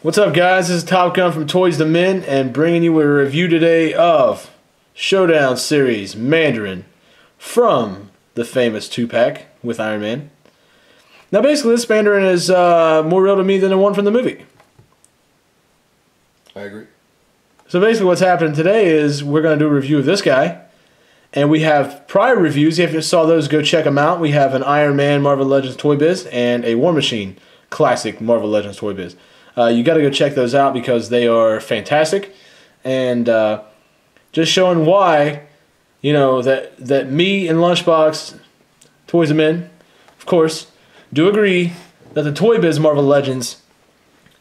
What's up, guys? This is Top Gun from Toys to Men, and bringing you a review today of Showdown Series Mandarin from the famous 2-pack with Iron Man. Now, basically, this Mandarin is more real to me than the one from the movie. I agree. So basically what's happening today is we're going to do a review of this guy, and we have prior reviews. If you saw those, go check them out. We have an Iron Man Marvel Legends Toy Biz and a War Machine Classic Marvel Legends Toy Biz. You got to go check those out because they are fantastic, and just showing why, you know, that me and Lunchbox, Toys to Men, of course, do agree that the Toy Biz Marvel Legends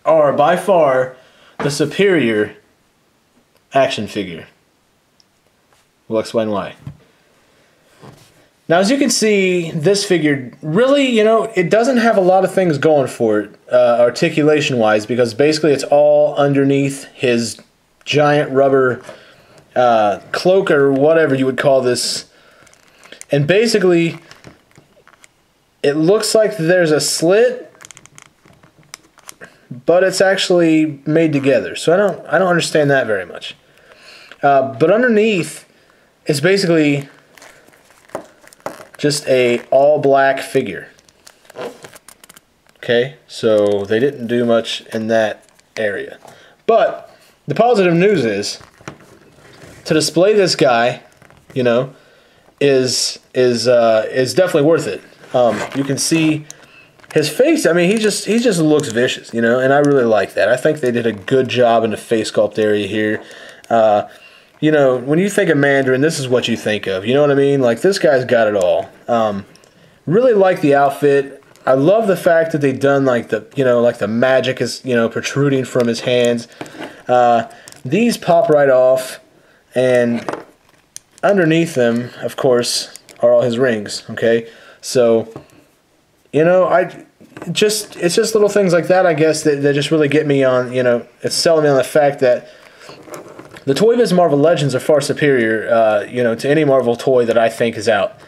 are by far the superior action figure. We'll explain why. Now, as you can see, this figure really, you know, it doesn't have a lot of things going for it, articulation-wise, because basically it's all underneath his giant rubber cloak or whatever you would call this. And basically, it looks like there's a slit, but it's actually made together. So I don't understand that very much. But underneath, it's basically just a all-black figure. Okay, so they didn't do much in that area. But the positive news is, to display this guy, you know, is definitely worth it. You can see his face. I mean, he just looks vicious, you know, and I really like that. I think they did a good job in the face sculpt area here. You know, when you think of Mandarin, this is what you think of. You know what I mean? Like, this guy's got it all. Really like the outfit. I love the fact that they've done, like, the magic is, you know, protruding from his hands. These pop right off, and underneath them, of course, are all his rings, okay? So, you know, it's just little things like that, I guess, that just really get me on, you know, it's selling me on the fact that the Toy Biz Marvel Legends are far superior, you know, to any Marvel toy that I think is out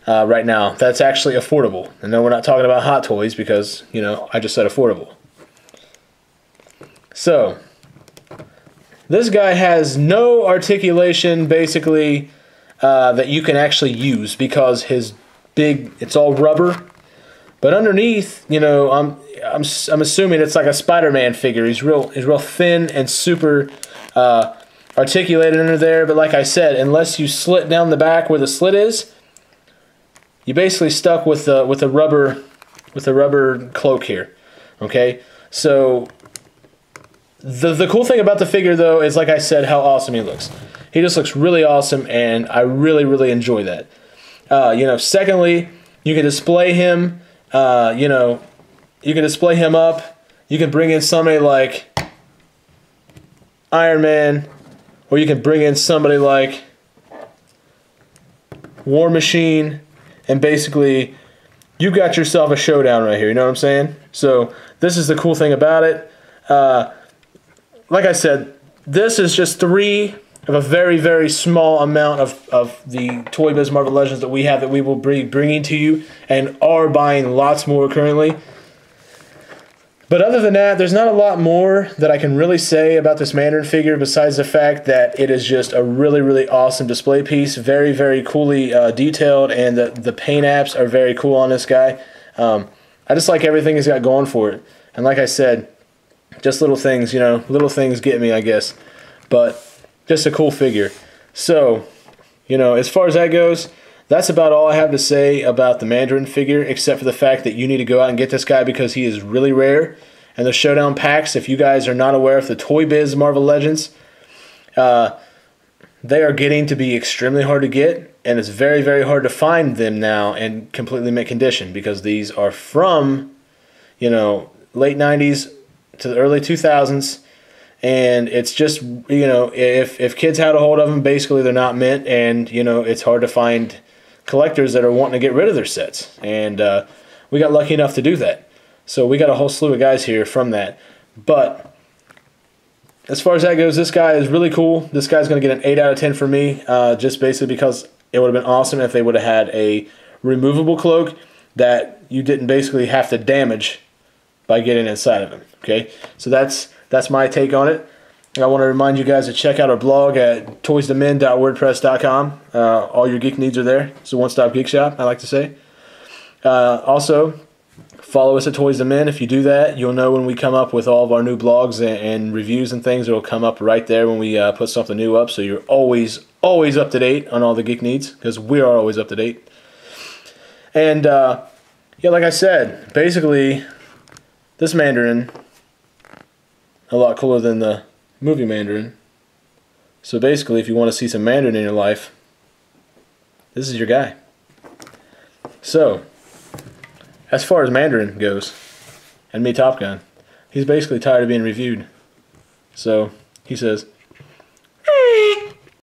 right now. That's actually affordable. And no, we're not talking about Hot Toys because, you know, I just said affordable. So, this guy has no articulation, basically, that you can actually use because it's all rubber. But underneath, you know, I'm assuming it's like a Spider-Man figure. He's real thin and super articulated under there, but like I said, unless you slit down the back where the slit is, you basically stuck with the rubber cloak here. Okay, so the cool thing about the figure, though, is, like I said, how awesome he looks. He just looks really awesome, and I really enjoy that. You know, secondly, you can display him. You know, you can display him up. You can bring in somebody like Iron Man, or you can bring in somebody like War Machine, and basically you got yourself a showdown right here, you know what I'm saying? So this is the cool thing about it. Like I said, this is just 3 of a very small amount of the Toy Biz Marvel Legends that we have, that we will be bringing to you, and are buying lots more currently. But other than that, there's not a lot more that I can really say about this Mandarin figure besides the fact that it is just a really awesome display piece. Very coolly detailed, and the paint apps are very cool on this guy. I just like everything he's got going for it. And like I said, just little things, you know, little things get me, I guess. But just a cool figure. So, you know, as far as that goes, that's about all I have to say about the Mandarin figure, except for the fact that you need to go out and get this guy because he is really rare. And the Showdown packs, if you guys are not aware of the Toy Biz Marvel Legends, they are getting to be extremely hard to get, and it's very hard to find them now in completely mint condition because these are from, you know, late 90s to the early 2000s. And it's just, you know, if kids had a hold of them, basically they're not mint, and, you know, it's hard to find collectors that are wanting to get rid of their sets. And we got lucky enough to do that. So we got a whole slew of guys here from that. But as far as that goes, this guy is really cool. This guy's going to get an 8 out of 10 for me, just basically because it would have been awesome if they would have had a removable cloak that you didn't basically have to damage by getting inside of him. Okay, so that's my take on it. I want to remind you guys to check out our blog at toysthemen.wordpress.com. All your geek needs are there. It's a one-stop geek shop, I like to say. Also, follow us at Toys the Men. If you do that, you'll know when we come up with all of our new blogs and reviews and things. It'll come up right there when we put something new up, so you're always up to date on all the geek needs, because we are always up to date. And, yeah, like I said, basically, this Mandarin, a lot cooler than the movie Mandarin. So basically, if you want to see some Mandarin in your life, this is your guy. So, as far as Mandarin goes, and me, Top Gun, he's basically tired of being reviewed. So, he says,